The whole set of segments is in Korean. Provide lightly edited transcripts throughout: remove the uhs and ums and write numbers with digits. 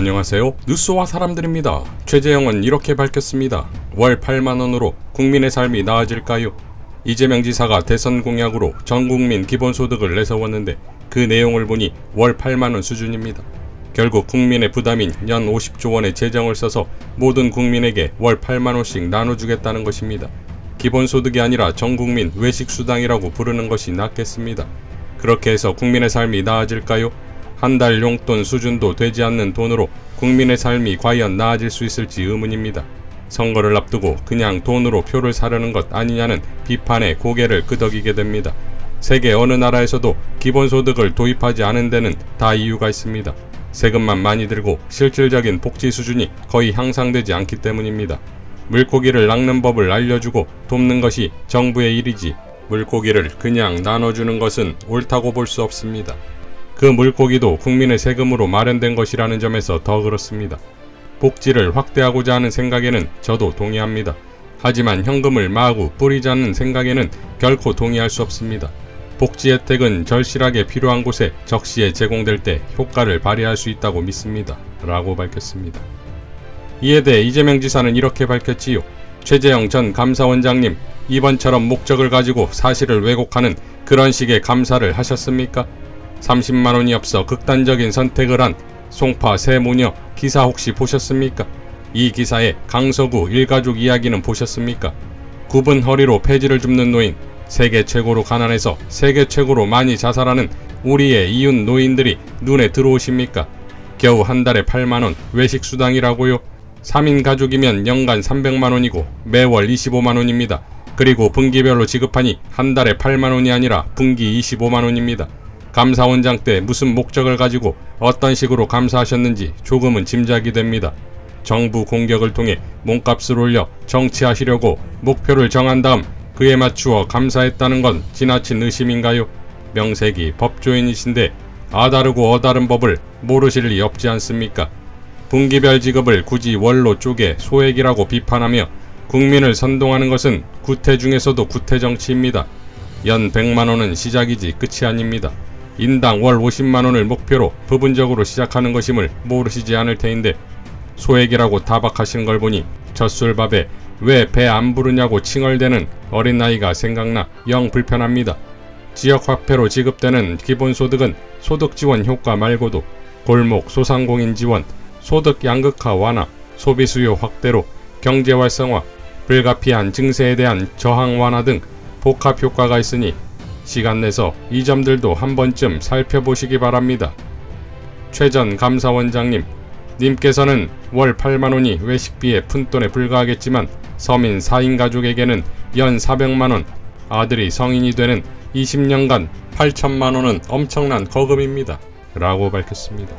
안녕하세요. 뉴스와 사람들입니다. 최재형은 이렇게 밝혔습니다. 월 8만원으로 국민의 삶이 나아질까요? 이재명 지사가 대선 공약으로 전국민 기본소득을 내세웠는데 그 내용을 보니 월 8만원 수준입니다. 결국 국민의 부담인 연 50조 원의 재정을 써서 모든 국민에게 월 8만원씩 나눠주겠다는 것입니다. 기본소득이 아니라 전국민 외식수당이라고 부르는 것이 낫겠습니다. 그렇게 해서 국민의 삶이 나아질까요? 한 달 용돈 수준도 되지 않는 돈으로 국민의 삶이 과연 나아질 수 있을지 의문입니다. 선거를 앞두고 그냥 돈으로 표를 사려는 것 아니냐는 비판에 고개를 끄덕이게 됩니다. 세계 어느 나라에서도 기본소득을 도입하지 않은 데는 다 이유가 있습니다. 세금만 많이 들고 실질적인 복지 수준이 거의 향상되지 않기 때문입니다. 물고기를 낚는 법을 알려주고 돕는 것이 정부의 일이지 물고기를 그냥 나눠주는 것은 옳다고 볼 수 없습니다. 그 물고기도 국민의 세금으로 마련된 것이라는 점에서 더 그렇습니다. 복지를 확대하고자 하는 생각에는 저도 동의합니다. 하지만 현금을 마구 뿌리자는 생각에는 결코 동의할 수 없습니다. 복지 혜택은 절실하게 필요한 곳에 적시에 제공될 때 효과를 발휘할 수 있다고 믿습니다. 라고 밝혔습니다. 이에 대해 이재명 지사는 이렇게 밝혔지요. 최재형 전 감사원장님, 이번처럼 목적을 가지고 사실을 왜곡하는 그런 식의 감사를 하셨습니까? 30만원이 없어 극단적인 선택을 한 송파 세 모녀 기사 혹시 보셨습니까? 이 기사의 강서구 일가족 이야기는 보셨습니까? 굽은 허리로 폐지를 줍는 노인, 세계 최고로 가난해서 세계 최고로 많이 자살하는 우리의 이웃 노인들이 눈에 들어오십니까? 겨우 한 달에 8만원 외식수당이라고요? 3인 가족이면 연간 300만원이고 매월 25만원입니다. 그리고 분기별로 지급하니 한 달에 8만원이 아니라 분기 25만원입니다. 감사원장 때 무슨 목적을 가지고 어떤 식으로 감사하셨는지 조금은 짐작이 됩니다. 정부 공격을 통해 몸값을 올려 정치하시려고 목표를 정한 다음 그에 맞추어 감사했다는 건 지나친 의심인가요? 명색이 법조인이신데 아다르고 어다른 법을 모르실 리 없지 않습니까? 분기별 지급을 굳이 월로 쪼개 소액이라고 비판하며 국민을 선동하는 것은 구태 중에서도 구태 정치입니다. 연 100만원은 시작이지 끝이 아닙니다. 인당 월 50만원을 목표로 부분적으로 시작하는 것임을 모르시지 않을 테인데 소액이라고 타박하시는 걸 보니 젖술밥에 왜 배 안 부르냐고 칭얼대는 어린아이가 생각나 영 불편합니다. 지역화폐로 지급되는 기본소득은 소득지원 효과 말고도 골목 소상공인 지원, 소득 양극화 완화, 소비수요 확대로 경제활성화, 불가피한 증세에 대한 저항 완화 등 복합효과가 있으니 시간 내서 이 점들도 한 번쯤 살펴보시기 바랍니다. 최 전 감사원장님, 님께서는 월 8만원이 외식비의 푼돈에 불과하겠지만 서민 4인 가족에게는 연 400만원, 아들이 성인이 되는 20년간 8천만원은 엄청난 거금입니다. 라고 밝혔습니다.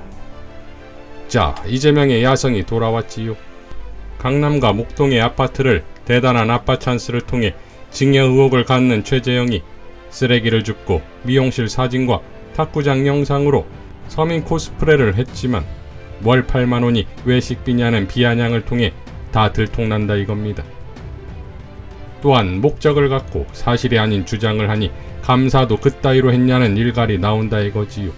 자, 이재명의 야성이 돌아왔지요. 강남과 목동의 아파트를 대단한 아빠 찬스를 통해 증여 의혹을 갖는 최재형이 쓰레기를 줍고 미용실 사진과 탁구장 영상으로 서민 코스프레를 했지만 월 8만원이 외식비냐는 비아냥을 통해 다 들통난다 이겁니다. 또한 목적을 갖고 사실이 아닌 주장을 하니 감사도 그따위로 했냐는 일갈이 나온다 이거지요.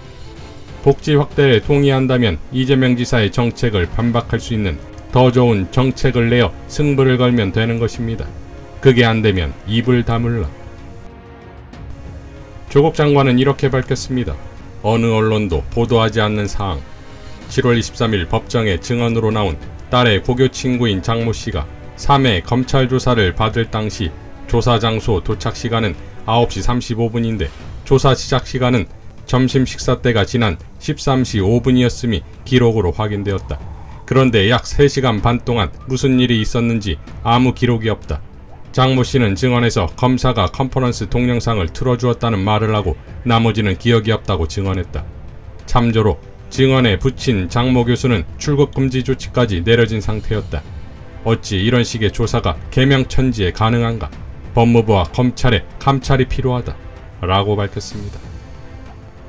복지 확대에 동의한다면 이재명 지사의 정책을 반박할 수 있는 더 좋은 정책을 내어 승부를 걸면 되는 것입니다. 그게 안되면 입을 다물라. 조국 장관은 이렇게 밝혔습니다. 어느 언론도 보도하지 않는 사항. 7월 23일 법정에 증언으로 나온 딸의 고교 친구인 장모 씨가 3회 검찰 조사를 받을 당시 조사 장소 도착 시간은 9시 35분인데 조사 시작 시간은 점심 식사 때가 지난 13시 5분이었음이 기록으로 확인되었다. 그런데 약 3시간 반 동안 무슨 일이 있었는지 아무 기록이 없다. 장모 씨는 증언에서 검사가 컨퍼런스 동영상을 틀어주었다는 말을 하고 나머지는 기억이 없다고 증언했다. 참조로 증언에 붙인 장모 교수는 출국 금지 조치까지 내려진 상태였다. 어찌 이런 식의 조사가 개명천지에 가능한가? 법무부와 검찰의 감찰이 필요하다. 라고 밝혔습니다.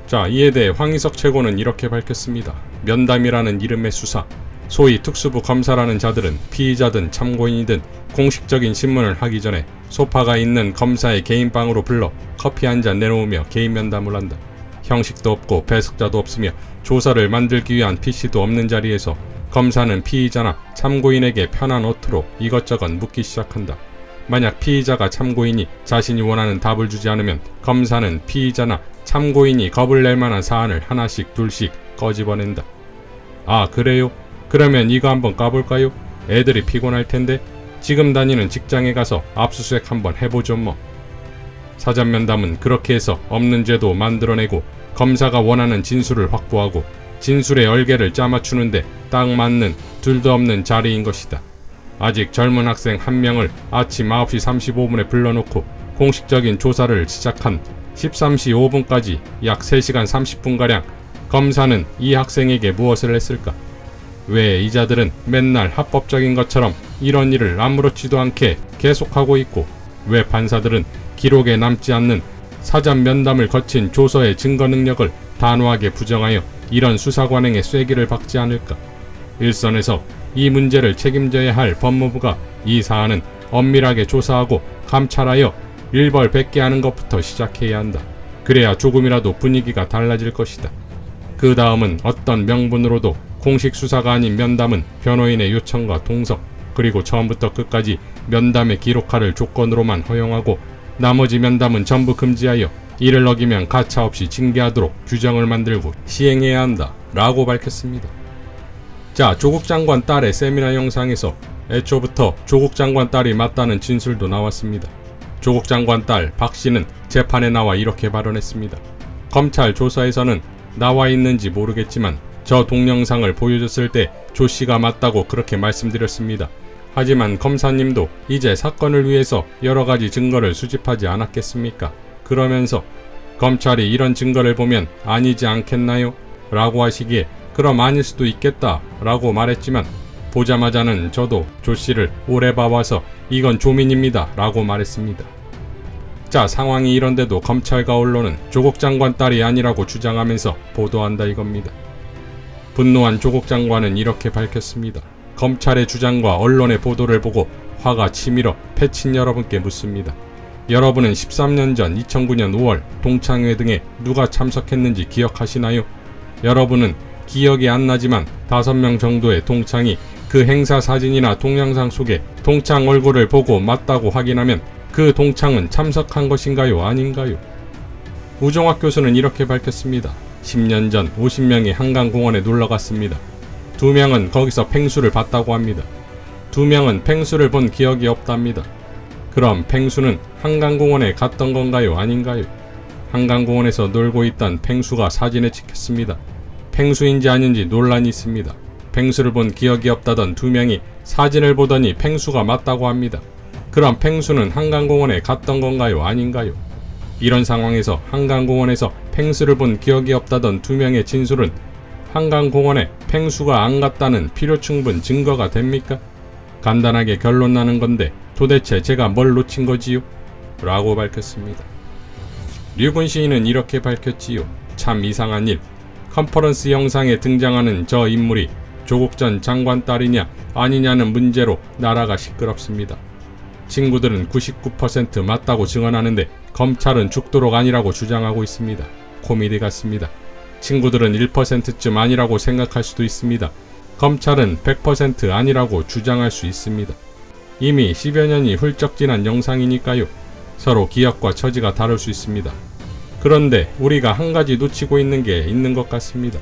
자, 이에 대해 황희석 최고는 이렇게 밝혔습니다. 면담이라는 이름의 수사, 소위 특수부 검사라는 자들은 피의자든 참고인이든 공식적인 신문을 하기 전에 소파가 있는 검사의 개인 방으로 불러 커피 한 잔 내놓으며 개인 면담을 한다. 형식도 없고 배석자도 없으며 조서를 만들기 위한 PC도 없는 자리에서 검사는 피의자나 참고인에게 편한 어투로 이것저것 묻기 시작한다. 만약 피의자가 참고인이 자신이 원하는 답을 주지 않으면 검사는 피의자나 참고인이 겁을 낼 만한 사안을 하나씩 둘씩 꺼집어낸다. 아, 그래요? 그러면 이거 한번 까볼까요? 애들이 피곤할 텐데 지금 다니는 직장에 가서 압수수색 한번 해보죠 뭐. 사전 면담은 그렇게 해서 없는 죄도 만들어내고 검사가 원하는 진술을 확보하고 진술의 얼개를 짜맞추는데 딱 맞는 둘도 없는 자리인 것이다. 아직 젊은 학생 한 명을 아침 9시 35분에 불러놓고 공식적인 조사를 시작한 13시 5분까지 약 3시간 30분가량 검사는 이 학생에게 무엇을 했을까? 왜 이자들은 맨날 합법적인 것처럼 이런 일을 아무렇지도 않게 계속하고 있고 왜 판사들은 기록에 남지 않는 사전 면담을 거친 조서의 증거 능력을 단호하게 부정하여 이런 수사관행에 쐐기를 박지 않을까? 일선에서 이 문제를 책임져야 할 법무부가 이 사안은 엄밀하게 조사하고 감찰하여 일벌백계 하는 것부터 시작해야 한다. 그래야 조금이라도 분위기가 달라질 것이다. 그 다음은 어떤 명분으로도 공식 수사가 아닌 면담은 변호인의 요청과 동석, 그리고 처음부터 끝까지 면담의 기록화를 조건으로만 허용하고 나머지 면담은 전부 금지하여 이를 어기면 가차없이 징계하도록 규정을 만들고 시행해야 한다 라고 밝혔습니다. 자, 조국 장관 딸의 세미나 영상에서 애초부터 조국 장관 딸이 맞다는 진술도 나왔습니다. 조국 장관 딸 박 씨는 재판에 나와 이렇게 발언했습니다. 검찰 조사에서는 나와 있는지 모르겠지만 저 동영상을 보여줬을 때 조 씨가 맞다고 그렇게 말씀드렸습니다. 하지만 검사님도 이제 사건을 위해서 여러 가지 증거를 수집하지 않았겠습니까? 그러면서 검찰이 이런 증거를 보면 아니지 않겠나요? 라고 하시기에 그럼 아닐 수도 있겠다 라고 말했지만 보자마자는 저도 조 씨를 오래 봐와서 이건 조민입니다 라고 말했습니다. 자, 상황이 이런데도 검찰과 언론은 조국 장관 딸이 아니라고 주장하면서 보도한다 이겁니다. 분노한 조국 장관은 이렇게 밝혔습니다. 검찰의 주장과 언론의 보도를 보고 화가 치밀어 패친 여러분께 묻습니다. 여러분은 13년 전 2009년 5월 동창회 등에 누가 참석했는지 기억하시나요? 여러분은 기억이 안 나지만 5명 정도의 동창이 그 행사 사진이나 동영상 속에 동창 얼굴을 보고 맞다고 확인하면 그 동창은 참석한 것인가요? 아닌가요? 우종학 교수는 이렇게 밝혔습니다. 10년 전 50명이 한강공원에 놀러갔습니다. 2명은 거기서 펭수를 봤다고 합니다. 2명은 펭수를 본 기억이 없답니다. 그럼 펭수는 한강공원에 갔던 건가요? 아닌가요? 한강공원에서 놀고 있던 펭수가 사진에 찍혔습니다. 펭수인지 아닌지 논란이 있습니다. 펭수를 본 기억이 없다던 2명이 사진을 보더니 펭수가 맞다고 합니다. 그럼 펭수는 한강공원에 갔던 건가요? 아닌가요? 이런 상황에서 한강공원에서 펭수를 본 기억이 없다던 2명의 진술은 한강공원에 펭수가 안 갔다는 필요충분 증거가 됩니까? 간단하게 결론 나는 건데 도대체 제가 뭘 놓친 거지요? 라고 밝혔습니다. 류군 시인은 이렇게 밝혔지요. 참 이상한 일. 컨퍼런스 영상에 등장하는 저 인물이 조국 전 장관 딸이냐 아니냐는 문제로 나라가 시끄럽습니다. 친구들은 99% 맞다고 증언하는데 검찰은 죽도록 아니라고 주장하고 있습니다. 코미디 같습니다. 친구들은 1%쯤 아니라고 생각할 수도 있습니다. 검찰은 100% 아니라고 주장할 수 있습니다. 이미 10여 년이 훌쩍 지난 영상이니까요. 서로 기억과 처지가 다를 수 있습니다. 그런데 우리가 한 가지 놓치고 있는 게 있는 것 같습니다.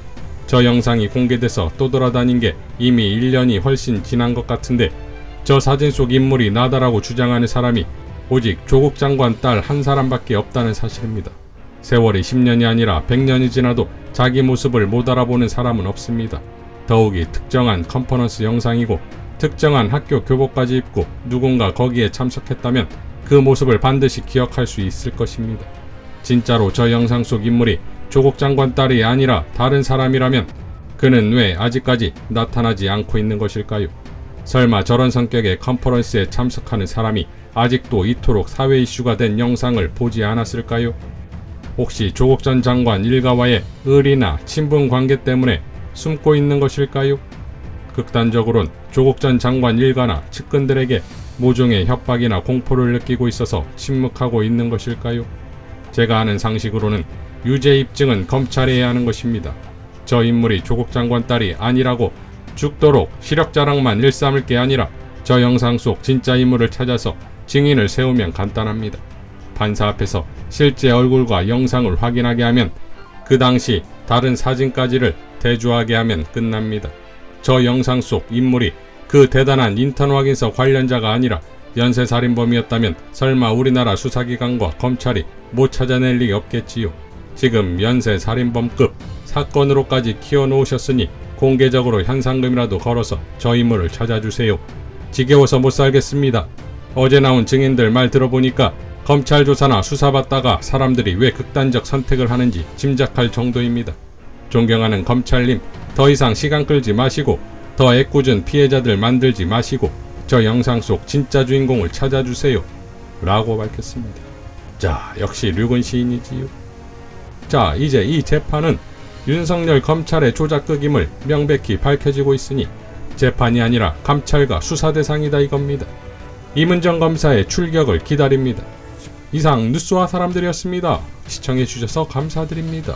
저 영상이 공개돼서 떠돌아다닌 게 이미 1년이 훨씬 지난 것 같은데 저 사진 속 인물이 나다라고 주장하는 사람이 오직 조국 장관 딸 한 사람밖에 없다는 사실입니다. 세월이 10년이 아니라 100년이 지나도 자기 모습을 못 알아보는 사람은 없습니다. 더욱이 특정한 컨퍼런스 영상이고 특정한 학교 교복까지 입고 누군가 거기에 참석했다면 그 모습을 반드시 기억할 수 있을 것입니다. 진짜로 저 영상 속 인물이 조국 장관 딸이 아니라 다른 사람이라면 그는 왜 아직까지 나타나지 않고 있는 것일까요? 설마 저런 성격의 컨퍼런스에 참석하는 사람이 아직도 이토록 사회 이슈가 된 영상을 보지 않았을까요? 혹시 조국 전 장관 일가와의 의리나 친분 관계 때문에 숨고 있는 것일까요? 극단적으론 조국 전 장관 일가나 측근들에게 모종의 협박이나 공포를 느끼고 있어서 침묵하고 있는 것일까요? 제가 아는 상식으로는 유죄 입증은 검찰이 해야 하는 것입니다. 저 인물이 조국 장관 딸이 아니라고 죽도록 시력 자랑만 일삼을 게 아니라 저 영상 속 진짜 인물을 찾아서 증인을 세우면 간단합니다. 판사 앞에서 실제 얼굴과 영상을 확인하게 하면 그 당시 다른 사진까지를 대조하게 하면 끝납니다. 저 영상 속 인물이 그 대단한 인턴 확인서 관련자가 아니라 연쇄살인범이었다면 설마 우리나라 수사기관과 검찰이 못 찾아낼 리 없겠지요. 지금 연쇄살인범급 사건으로까지 키워놓으셨으니 공개적으로 현상금이라도 걸어서 저 인물을 찾아주세요. 지겨워서 못 살겠습니다. 어제 나온 증인들 말 들어보니까 검찰 조사나 수사받다가 사람들이 왜 극단적 선택을 하는지 짐작할 정도입니다. 존경하는 검찰님, 더 이상 시간 끌지 마시고 더 애꿎은 피해자들 만들지 마시고 저 영상 속 진짜 주인공을 찾아주세요. 라고 밝혔습니다. 자, 역시 류근 시인이지요. 자, 이제 이 재판은 윤석열 검찰의 조작극임을 명백히 밝혀지고 있으니 재판이 아니라 감찰과 수사 대상이다 이겁니다. 임은정 검사의 출격을 기다립니다. 이상 뉴스와 사람들이었습니다. 시청해주셔서 감사드립니다.